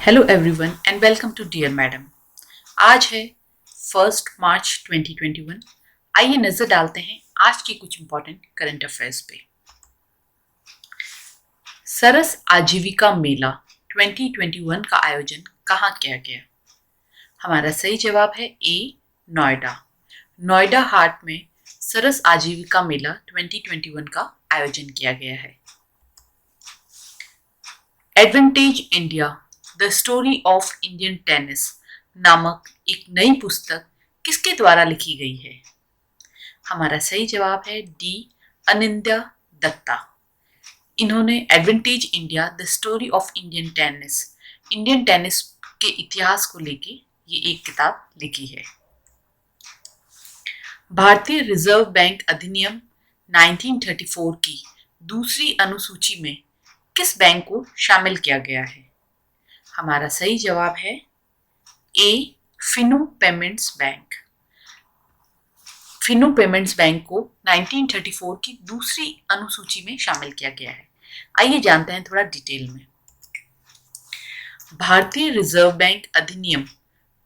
Hello everyone and welcome to dear madam. आज है 1 मार्च 2021। आइए नजर डालते हैं आज के कुछ इंपॉर्टेंट करंट अफेयर्स पे। सरस आजीविका मेला 2021 का आयोजन कहाँ किया गया? हमारा सही जवाब है ए, नोएडा। नोएडा हाट में सरस आजीविका मेला 2021 का आयोजन किया गया है। Advantage India the story of Indian tennis नामक एक नई पुस्तक किसके द्वारा लिखी गई है? हमारा सही जवाब है डी, अनिंद्या दत्ता। इन्होंने advantage India the story of Indian tennis के इतिहास को लेके ये एक किताब लिखी है। भारतीय रिजर्व बैंक अधिनियम 1934 की दूसरी अनुसूची में किस बैंक को शामिल किया गया है? हमारा सही जवाब है A, Fino payments bank. Fino payments bank को 1934 की दूसरी अनुसूची में शामिल किया गया है। आइए जानते हैं थोड़ा डिटेल में। भारतीय रिजर्व बैंक अधिनियम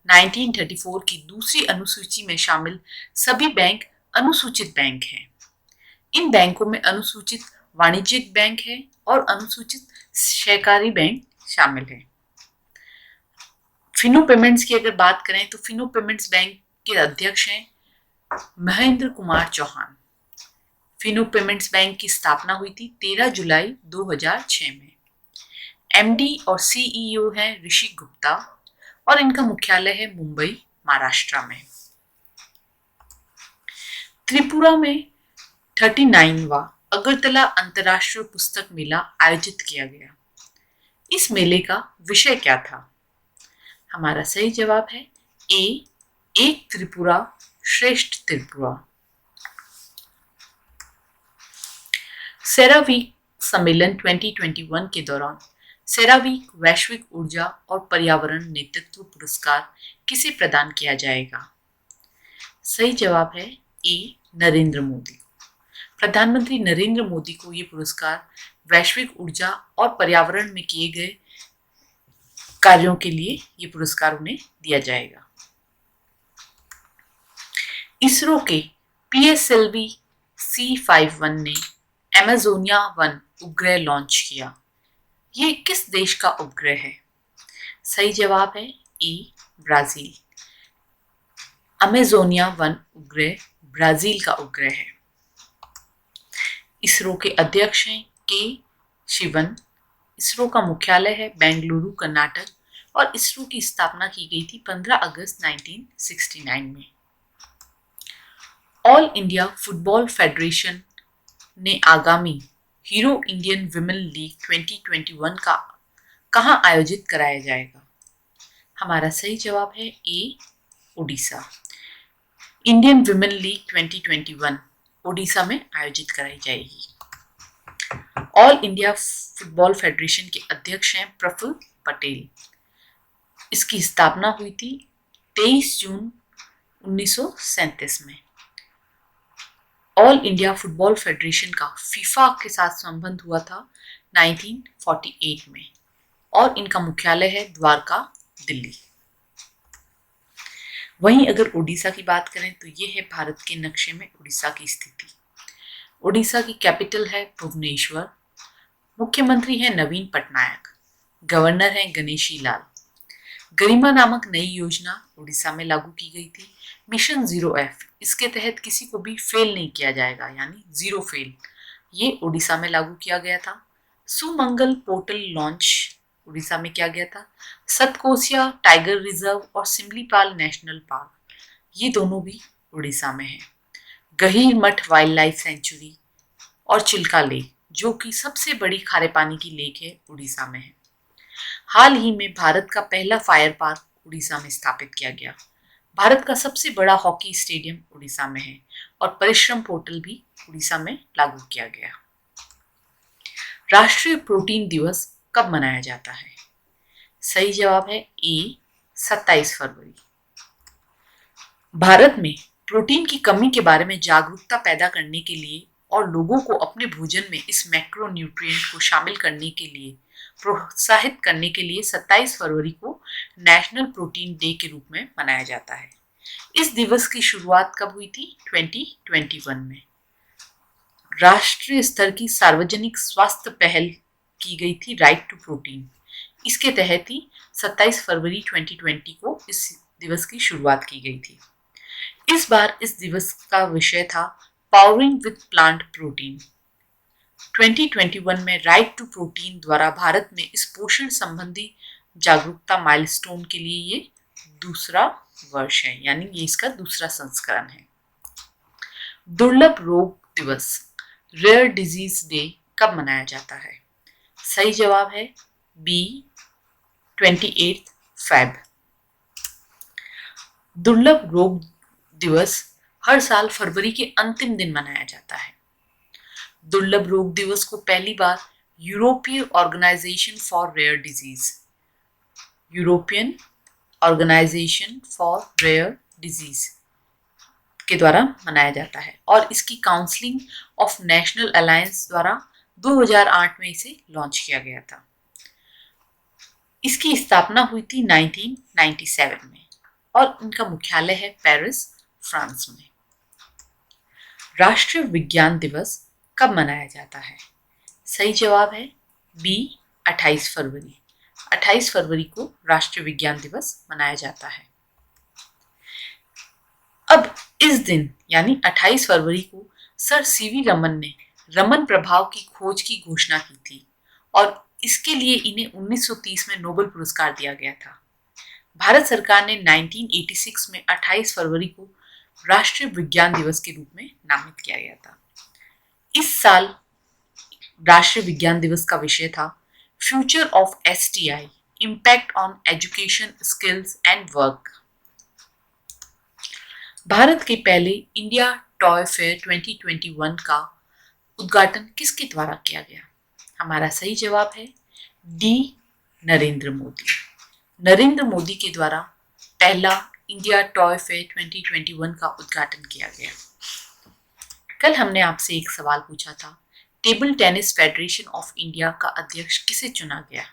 1934 की दूसरी अनुसूची में शामिल सभी बैंक अनुसूचित बैंक हैं। इन बैंकों में अनुसूचित वाणिज्यिक बैंक है और अनुसूचित सहकारी बैंक शामिल है। फिनो पेमेंट्स की अगर बात करें तो फिनो पेमेंट्स बैंक के अध्यक्ष हैं महेंद्र कुमार चौहान। फिनो पेमेंट्स बैंक की स्थापना हुई थी 13 जुलाई 2006 में। एमडी और सीईओ हैं ऋषि गुप्ता और इनका मुख्यालय है मुंबई, महाराष्ट्र में। त्रिपुरा में 39वां अगरतला अंतर्राष्ट्रीय पुस्तक मेला आयोजित किया गया। इस मेले का विषय क्या था? हमारा सही जवाब है ए, एक त्रिपुरा श्रेष्ठ त्रिपुरा। सेरावीक सम्मेलन 2021 के दौरान सेरावीक वैश्विक ऊर्जा और पर्यावरण नेतृत्व पुरस्कार किसे प्रदान किया जाएगा? सही जवाब है ए, नरेंद्र मोदी। प्रधानमंत्री नरेंद्र मोदी को ये पुरस्कार वैश्विक ऊर्जा और पर्यावरण में किए गए कार्यों के लिए ये पुरस्कार उन्हें दिया जाएगा। इसरो के PSLV C51 ने अमेजोनिया 1 उपग्रह लॉन्च किया। ये किस देश का उपग्रह है? सही जवाब है ए, ब्राजील। अमेजोनिया 1 उपग्रह ब्राजील का उपग्रह है। इसरो के अध्यक्ष हैं के शिवन। इसरो का मुख्यालय है बेंगलुरु, कर्नाटक और इसरो की स्थापना की गई थी 15 अगस्त 1969 में। ऑल इंडिया फुटबॉल फेडरेशन ने आगामी हीरो इंडियन विमेन लीग 2021 का कहां आयोजित कराया जाएगा? हमारा सही जवाब है A, Odisha. Indian women league 2021 Odisha में आयोजित कराई जाएगी। ऑल इंडिया फुटबॉल फेडरेशन के अध्यक्ष हैं प्रफुल्ल पटेल। इसकी स्थापना हुई थी 23 जून 1937 में। ऑल इंडिया फुटबॉल फेडरेशन का फीफा के साथ संबंध हुआ था 1948 में और इनका मुख्यालय है द्वारका, दिल्ली। वहीं अगर उड़ीसा की बात करें तो ये है भारत के नक्शे में उड़ीसा की स्थिति। उड़ीसा की कैपिटल है भुवनेश्वर। मुख्यमंत्री है नवीन पटनायक। गवर्नर है गणेशी लाल। गरिमा नामक नई योजना उड़ीसा में लागू की गई थी। मिशन 0F, इसके तहत किसी को भी फेल नहीं किया जाएगा, यानी 0 फेल, ये उड़ीसा में लागू किया गया था। सुमंगल पोर्टल लॉन्च उड़ीसा में किया गया था। सतकोसिया टाइगर रिजर्व और सिमलीपाल नेशनल पार्क, ये दोनों भी उड़ीसा में है। गहीर मठ वाइल्ड लाइफ सेंचुरी और चिल्का लेक, जो कि सबसे बड़ी खारे पानी की लेक है, उड़ीसा में है। हाल ही में भारत का पहला फायर पार्क उड़ीसा में स्थापित किया गया। भारत का सबसे बड़ा हॉकी स्टेडियम उड़ीसा में है और परिश्रम पोर्टल भी उड़ीसा में लागू किया गया। राष्ट्रीय प्रोटीन दिवस कब मनाया जाता है? सही जवाब है ए, 27 फरवरी। भारत में प्रोटीन की कमी के बारे में जागरूकता पैदा करने के लिए और लोगों को अपने भोजन में इस मैक्रोन्यूट्रिएंट को शामिल करने के लिए प्रोत्साहित करने के लिए 27 फरवरी को नेशनल प्रोटीन डे के रूप में मनाया जाता है। इस दिवस की शुरुआत कब हुई थी? 2021 में। राष्ट्रीय स्तर की सार्वजनिक स्वास्थ्य पहल की गई थी राइट टू प्रोटीन। इसके तहत ही 27 फरवरी 2020 को इस दिवस की शुरुआत की गई थी। इस बार इस दिवस का विषय था पावरिंग विद प्लांट प्रोटीन। 2021 में राइट टू प्रोटीन द्वारा भारत में इस पोषण संबंधी जागरूकता माइलस्टोन के लिए ये दूसरा वर्ष है, यानी ये इसका दूसरा संस्करण है। दुर्लभ रोग दिवस, रेयर डिजीज डे, कब मनाया जाता है? सही जवाब है बी, 28 फेब। दुर्लभ रोग दिवस हर साल फरवरी के अंतिम दिन मनाया जाता है। दुर्लभ रोग दिवस को पहली बार यूरोपीय organization for rare disease, European organization for rare disease के द्वारा मनाया जाता है और इसकी काउंसिलिंग ऑफ नेशनल अलायंस द्वारा 2008 में इसे लॉन्च किया गया था। इसकी स्थापना हुई थी 1997 में और इनका मुख्यालय है पेरिस, फ्रांस में। राष्ट्रीय विज्ञान दिवस कब मनाया जाता है? सही जवाब है बी, 28 फरवरी। 28 फरवरी को राष्ट्रीय विज्ञान दिवस मनाया जाता है। अब इस दिन यानी 28 फरवरी को सर सीवी रमन ने रमन प्रभाव की खोज की घोषणा की थी और इसके लिए इन्हें 1930 में नोबेल पुरस्कार दिया गया था। भारत सरकार ने 1986 में 28 फरवरी को राष्ट्रीय विज्ञान दिवस के रूप में नामित किया गया था। इस साल राष्ट्रीय विज्ञान दिवस का विषय था future of STI, impact on education, skills and work. Bharat के पहले इंडिया टॉय फेयर 2021 का उद्घाटन किसके द्वारा किया गया? हमारा सही जवाब है डी, नरेंद्र मोदी। नरेंद्र मोदी के द्वारा पहला इंडिया टॉय फेयर 2021 का उद्घाटन किया गया। कल हमने आपसे एक सवाल पूछा था, table tennis federation of India का अध्यक्ष किसे चुना गया?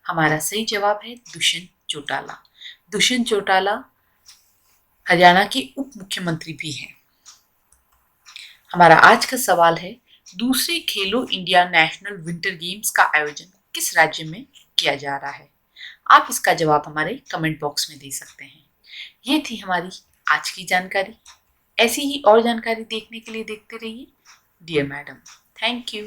हमारा सही जवाब है दुष्यंत चौटाला। दुष्यंत चौटाला हरियाणा के उप मुख्यमंत्री भी हैं। हमारा आज का सवाल है, दूसरे खेलो इंडिया नेशनल विंटर गेम्स का आयोजन किस राज्य में किया जा रहा है? आप इसका जवाब हमारे कमेंट बॉक्स में दे सकते हैं। ये थी हमारी आज की जानकारी। ऐसी ही और जानकारी देखने के लिए देखते रहिए डियर मैडम। Thank you.